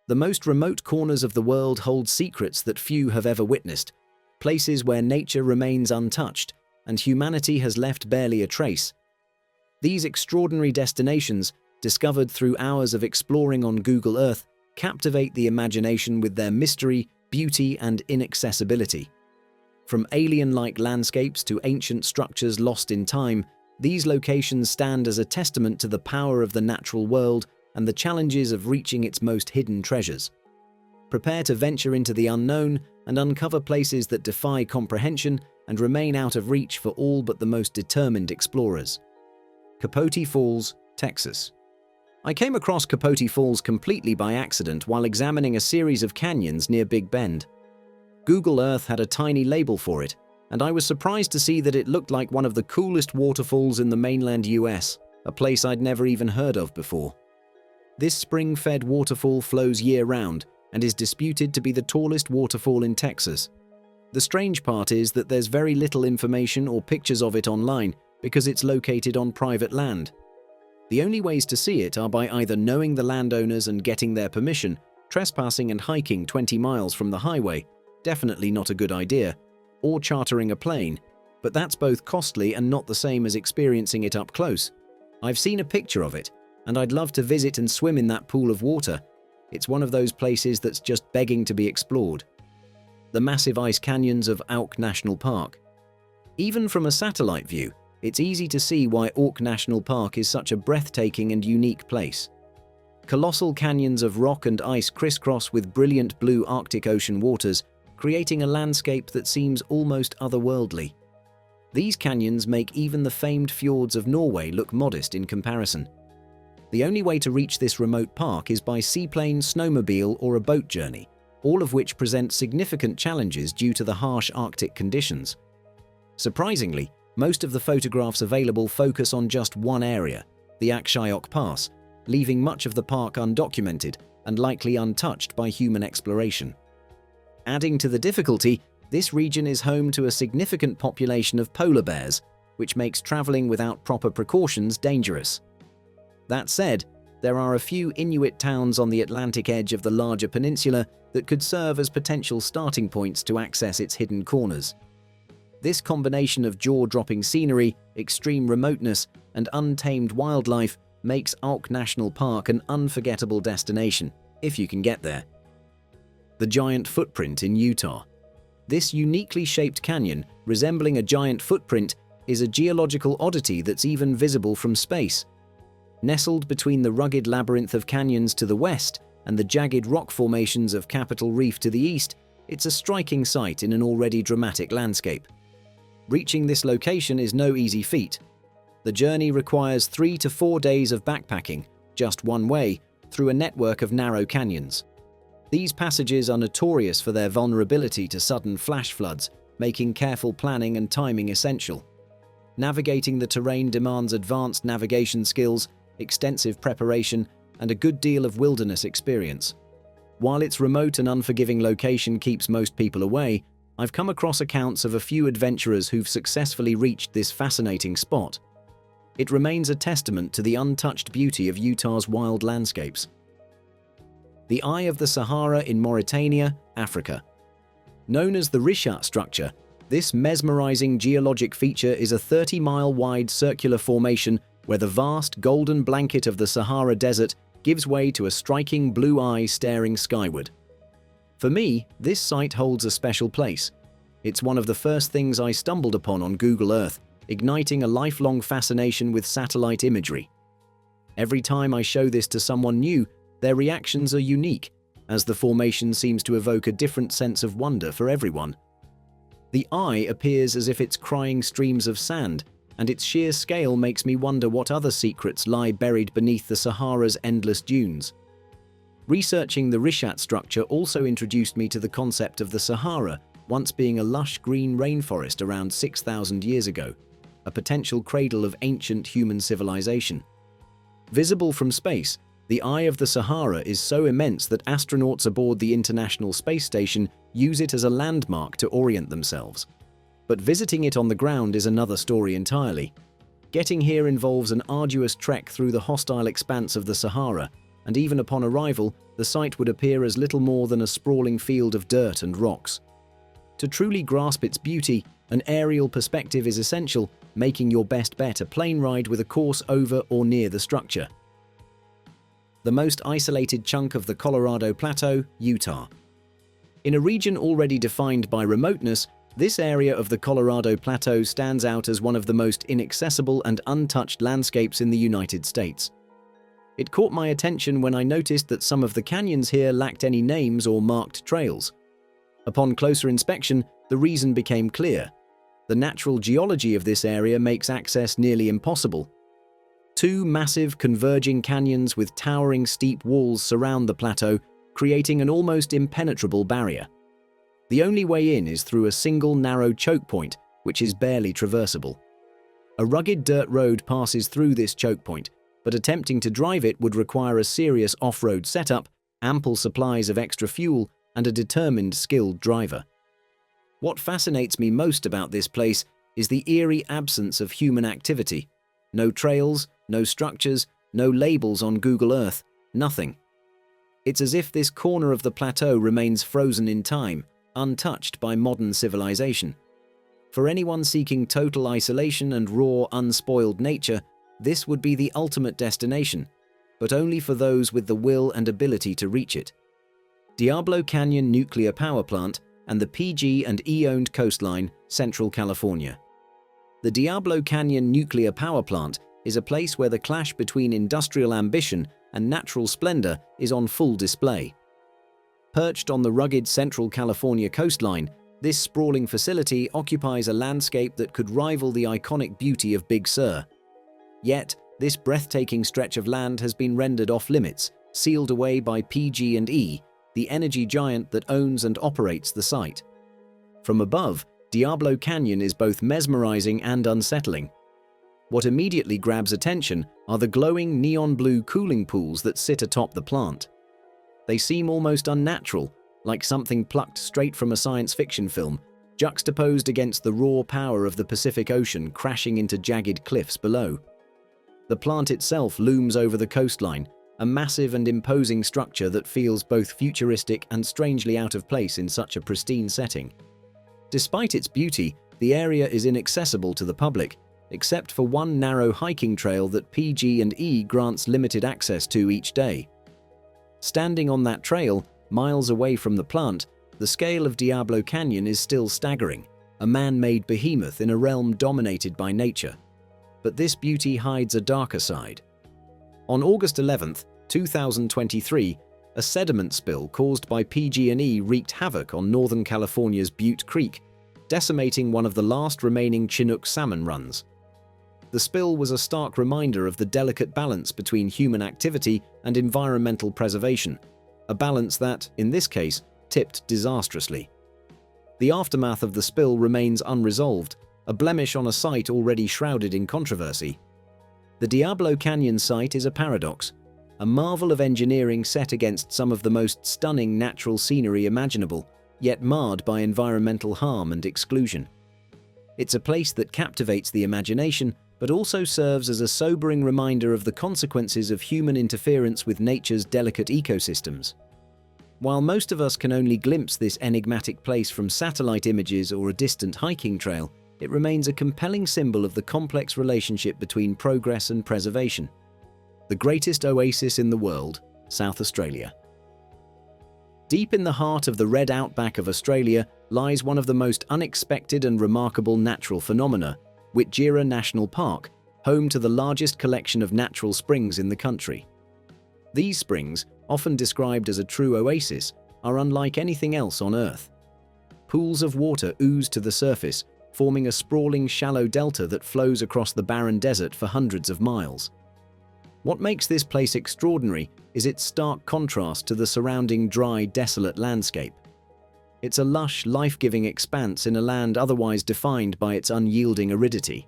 The most remote corners of the world hold secrets that few have ever witnessed, places where nature remains untouched and humanity has left barely a trace. These extraordinary destinations, discovered through hours of exploring on Google Earth, captivate the imagination with their mystery, beauty, and inaccessibility. From alien-like landscapes to ancient structures lost in time, these locations stand as a testament to the power of the natural world and the challenges of reaching its most hidden treasures. Prepare to venture into the unknown and uncover places that defy comprehension and remain out of reach for all but the most determined explorers. Capote Falls, Texas. I came across Capote Falls completely by accident while examining a series of canyons near Big Bend. Google Earth had a tiny label for it, and I was surprised to see that it looked like one of the coolest waterfalls in the mainland US, a place I'd never even heard of before. This spring-fed waterfall flows year-round and is disputed to be the tallest waterfall in Texas. The strange part is that there's very little information or pictures of it online because it's located on private land. The only ways to see it are by either knowing the landowners and getting their permission, trespassing and hiking 20 miles from the highway, definitely not a good idea, or chartering a plane, but that's both costly and not the same as experiencing it up close. I've seen a picture of it, and I'd love to visit and swim in that pool of water. It's one of those places that's just begging to be explored. The massive ice canyons of Auk National Park. Even from a satellite view, it's easy to see why Auk National Park is such a breathtaking and unique place. Colossal canyons of rock and ice crisscross with brilliant blue Arctic Ocean waters, creating a landscape that seems almost otherworldly. These canyons make even the famed fjords of Norway look modest in comparison. The only way to reach this remote park is by seaplane, snowmobile, or a boat journey, all of which present significant challenges due to the harsh Arctic conditions. Surprisingly, most of the photographs available focus on just one area, the Akshayok Pass, leaving much of the park undocumented and likely untouched by human exploration. Adding to the difficulty, this region is home to a significant population of polar bears, which makes traveling without proper precautions dangerous. That said, there are a few Inuit towns on the Atlantic edge of the larger peninsula that could serve as potential starting points to access its hidden corners. This combination of jaw-dropping scenery, extreme remoteness, and untamed wildlife makes Auk National Park an unforgettable destination, if you can get there. The Giant Footprint in Utah. This uniquely shaped canyon, resembling a giant footprint, is a geological oddity that's even visible from space. Nestled between the rugged labyrinth of canyons to the west and the jagged rock formations of Capitol Reef to the east, it's a striking sight in an already dramatic landscape. Reaching this location is no easy feat. The journey requires 3 to 4 days of backpacking, just one way, through a network of narrow canyons. These passages are notorious for their vulnerability to sudden flash floods, making careful planning and timing essential. Navigating the terrain demands advanced navigation skills, extensive preparation, and a good deal of wilderness experience. While its remote and unforgiving location keeps most people away, I've come across accounts of a few adventurers who've successfully reached this fascinating spot. It remains a testament to the untouched beauty of Utah's wild landscapes. The Eye of the Sahara in Mauritania, Africa. Known as the Richat structure, this mesmerizing geologic feature is a 30-mile wide circular formation where the vast golden blanket of the Sahara Desert gives way to a striking blue eye staring skyward. For me, this site holds a special place. It's one of the first things I stumbled upon on Google Earth, igniting a lifelong fascination with satellite imagery. Every time I show this to someone new, their reactions are unique, as the formation seems to evoke a different sense of wonder for everyone. The eye appears as if it's crying streams of sand, and its sheer scale makes me wonder what other secrets lie buried beneath the Sahara's endless dunes. Researching the Richat structure also introduced me to the concept of the Sahara once being a lush green rainforest around 6,000 years ago, a potential cradle of ancient human civilization. Visible from space, the Eye of the Sahara is so immense that astronauts aboard the International Space Station use it as a landmark to orient themselves. But visiting it on the ground is another story entirely. Getting here involves an arduous trek through the hostile expanse of the Sahara, and even upon arrival, the site would appear as little more than a sprawling field of dirt and rocks. To truly grasp its beauty, an aerial perspective is essential, making your best bet a plane ride with a course over or near the structure. The most isolated chunk of the Colorado Plateau, Utah. In a region already defined by remoteness, this area of the Colorado Plateau stands out as one of the most inaccessible and untouched landscapes in the United States. It caught my attention when I noticed that some of the canyons here lacked any names or marked trails. Upon closer inspection, the reason became clear. The natural geology of this area makes access nearly impossible. Two massive converging canyons with towering steep walls surround the plateau, creating an almost impenetrable barrier. The only way in is through a single narrow choke point, which is barely traversable. A rugged dirt road passes through this choke point, but attempting to drive it would require a serious off-road setup, ample supplies of extra fuel, and a determined, skilled driver. What fascinates me most about this place is the eerie absence of human activity. No trails, no structures, no labels on Google Earth, nothing. It's as if this corner of the plateau remains frozen in time, untouched by modern civilization. For anyone seeking total isolation and raw, unspoiled nature, this would be the ultimate destination, but only for those with the will and ability to reach it. Diablo Canyon Nuclear Power Plant and the PG&E-owned coastline, Central California. The Diablo Canyon Nuclear Power Plant is a place where the clash between industrial ambition and natural splendor is on full display. Perched on the rugged Central California coastline, this sprawling facility occupies a landscape that could rival the iconic beauty of Big Sur. Yet, this breathtaking stretch of land has been rendered off-limits, sealed away by PG&E, the energy giant that owns and operates the site. From above, Diablo Canyon is both mesmerizing and unsettling. What immediately grabs attention are the glowing neon blue cooling pools that sit atop the plant. They seem almost unnatural, like something plucked straight from a science fiction film, juxtaposed against the raw power of the Pacific Ocean crashing into jagged cliffs below. The plant itself looms over the coastline, a massive and imposing structure that feels both futuristic and strangely out of place in such a pristine setting. Despite its beauty, the area is inaccessible to the public, except for one narrow hiking trail that PG&E grants limited access to each day. Standing on that trail, miles away from the plant, the scale of Diablo Canyon is still staggering, a man-made behemoth in a realm dominated by nature. But this beauty hides a darker side. On August 11, 2023, a sediment spill caused by PG&E wreaked havoc on Northern California's Butte Creek, decimating one of the last remaining Chinook salmon runs. The spill was a stark reminder of the delicate balance between human activity and environmental preservation, a balance that, in this case, tipped disastrously. The aftermath of the spill remains unresolved, a blemish on a site already shrouded in controversy. The Diablo Canyon site is a paradox, a marvel of engineering set against some of the most stunning natural scenery imaginable, yet marred by environmental harm and exclusion. It's a place that captivates the imagination, but also serves as a sobering reminder of the consequences of human interference with nature's delicate ecosystems. While most of us can only glimpse this enigmatic place from satellite images or a distant hiking trail, it remains a compelling symbol of the complex relationship between progress and preservation. The greatest oasis in the world, South Australia. Deep in the heart of the red outback of Australia lies one of the most unexpected and remarkable natural phenomena, Witjira National Park, home to the largest collection of natural springs in the country. These springs, often described as a true oasis, are unlike anything else on Earth. Pools of water ooze to the surface, forming a sprawling shallow delta that flows across the barren desert for hundreds of miles. What makes this place extraordinary is its stark contrast to the surrounding dry, desolate landscape. It's a lush, life-giving expanse in a land otherwise defined by its unyielding aridity.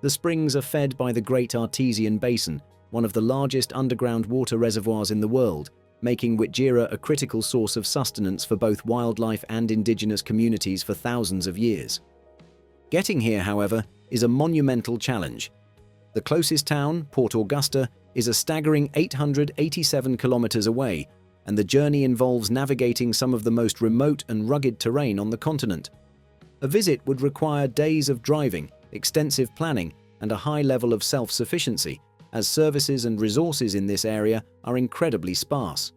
The springs are fed by the Great Artesian Basin, one of the largest underground water reservoirs in the world, making Witjira a critical source of sustenance for both wildlife and indigenous communities for thousands of years. Getting here, however, is a monumental challenge. The closest town, Port Augusta, is a staggering 887 kilometers away, and the journey involves navigating some of the most remote and rugged terrain on the continent. A visit would require days of driving, extensive planning, and a high level of self-sufficiency, as services and resources in this area are incredibly sparse.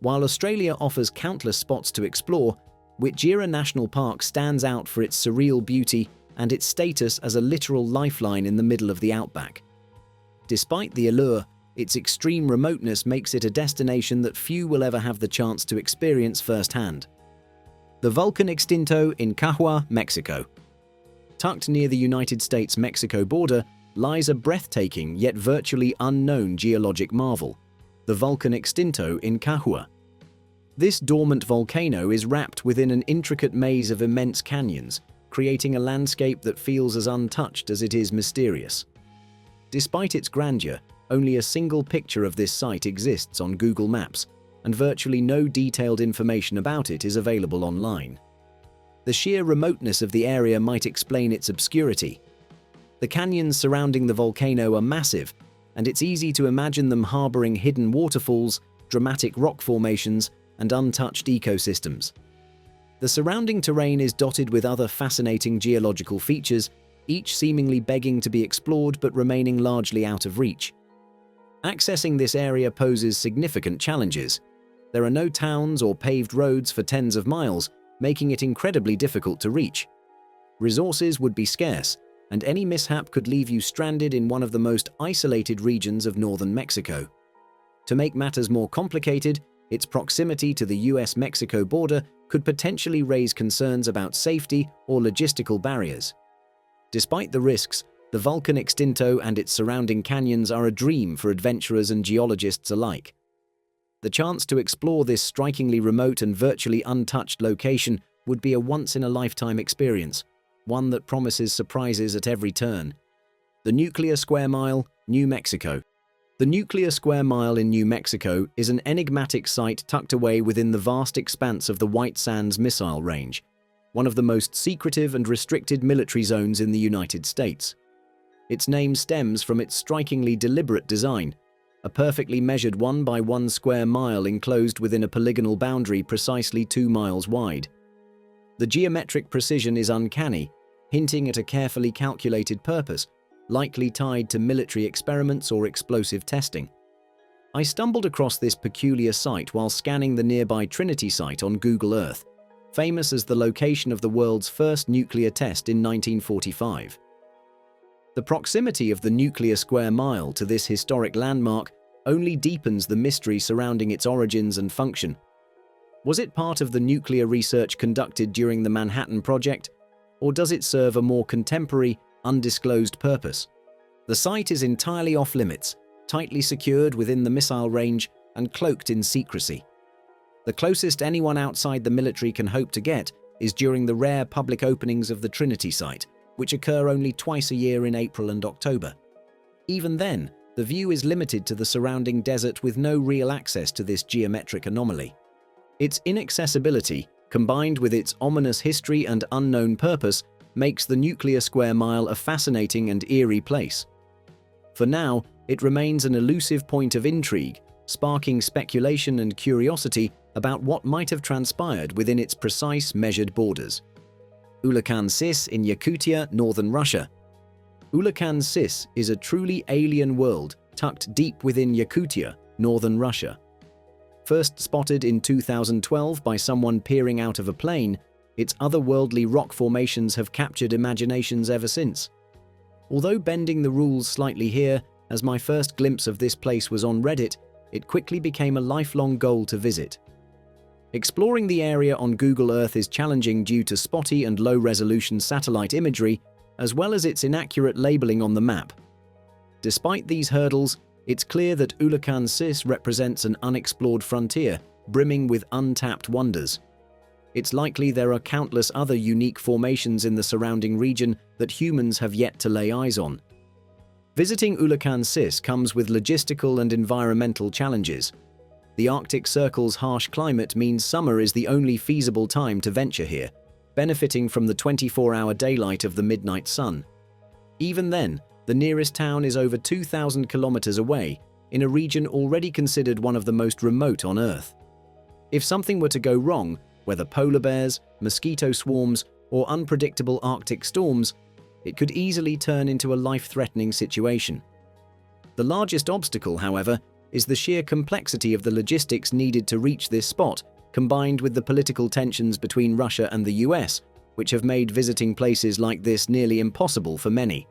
While Australia offers countless spots to explore, Witjira National Park stands out for its surreal beauty and its status as a literal lifeline in the middle of the outback. Despite the allure, its extreme remoteness makes it a destination that few will ever have the chance to experience firsthand. The Volcan Extinto in Cahua, Mexico. Tucked near the United States-Mexico border lies a breathtaking yet virtually unknown geologic marvel, the Volcan Extinto in Cahua. This dormant volcano is wrapped within an intricate maze of immense canyons, creating a landscape that feels as untouched as it is mysterious. Despite its grandeur, only a single picture of this site exists on Google Maps, and virtually no detailed information about it is available online. The sheer remoteness of the area might explain its obscurity. The canyons surrounding the volcano are massive, and it's easy to imagine them harboring hidden waterfalls, dramatic rock formations, and untouched ecosystems. The surrounding terrain is dotted with other fascinating geological features, each seemingly begging to be explored but remaining largely out of reach. Accessing this area poses significant challenges. There are no towns or paved roads for tens of miles, making it incredibly difficult to reach. Resources would be scarce, and any mishap could leave you stranded in one of the most isolated regions of northern Mexico. To make matters more complicated, its proximity to the US-Mexico border could potentially raise concerns about safety or logistical barriers. Despite the risks, the Volcan Extinto and its surrounding canyons are a dream for adventurers and geologists alike. The chance to explore this strikingly remote and virtually untouched location would be a once-in-a-lifetime experience, one that promises surprises at every turn. The Nuclear Square Mile, New Mexico. The Nuclear Square Mile in New Mexico is an enigmatic site tucked away within the vast expanse of the White Sands Missile Range, one of the most secretive and restricted military zones in the United States. Its name stems from its strikingly deliberate design, a perfectly measured 1 by 1 square mile enclosed within a polygonal boundary precisely 2 miles wide. The geometric precision is uncanny, hinting at a carefully calculated purpose, likely tied to military experiments or explosive testing. I stumbled across this peculiar site while scanning the nearby Trinity site on Google Earth, famous as the location of the world's first nuclear test in 1945. The proximity of the Nuclear Square Mile to this historic landmark only deepens the mystery surrounding its origins and function. Was it part of the nuclear research conducted during the Manhattan Project, or does it serve a more contemporary, undisclosed purpose? The site is entirely off-limits, tightly secured within the missile range and cloaked in secrecy. The closest anyone outside the military can hope to get is during the rare public openings of the Trinity site, which occur only twice a year in April and October. Even then, the view is limited to the surrounding desert with no real access to this geometric anomaly. Its inaccessibility, combined with its ominous history and unknown purpose, makes the Nuclear Square Mile a fascinating and eerie place. For now, it remains an elusive point of intrigue, sparking speculation and curiosity about what might have transpired within its precise measured borders. Ulakan-Sis in Yakutia, northern Russia. Ulakan-Sis is a truly alien world tucked deep within Yakutia, northern Russia. First spotted in 2012 by someone peering out of a plane, its otherworldly rock formations have captured imaginations ever since. Although bending the rules slightly here, as my first glimpse of this place was on Reddit, it quickly became a lifelong goal to visit. Exploring the area on Google Earth is challenging due to spotty and low-resolution satellite imagery, as well as its inaccurate labeling on the map. Despite these hurdles, it's clear that Ulakan-Sis represents an unexplored frontier, brimming with untapped wonders. It's likely there are countless other unique formations in the surrounding region that humans have yet to lay eyes on. Visiting Ulakan-Sis comes with logistical and environmental challenges. The Arctic Circle's harsh climate means summer is the only feasible time to venture here, benefiting from the 24-hour daylight of the midnight sun. Even then, the The nearest town is over 2,000 kilometers away, in a region already considered one of the most remote on Earth. If something were to go wrong, whether polar bears, mosquito swarms, or unpredictable Arctic storms, it could easily turn into a life-threatening situation. The largest obstacle, however, is the sheer complexity of the logistics needed to reach this spot, combined with the political tensions between Russia and the US, which have made visiting places like this nearly impossible for many.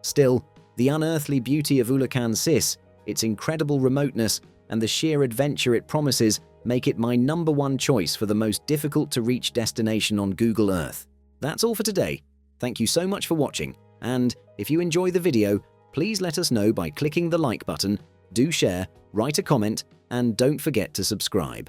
Still, the unearthly beauty of Ulukan Sis, its incredible remoteness, and the sheer adventure it promises make it my #1 choice for the most difficult-to-reach destination on Google Earth. That's all for today. Thank you so much for watching, and if you enjoy the video, please let us know by clicking the like button, do share, write a comment, and don't forget to subscribe.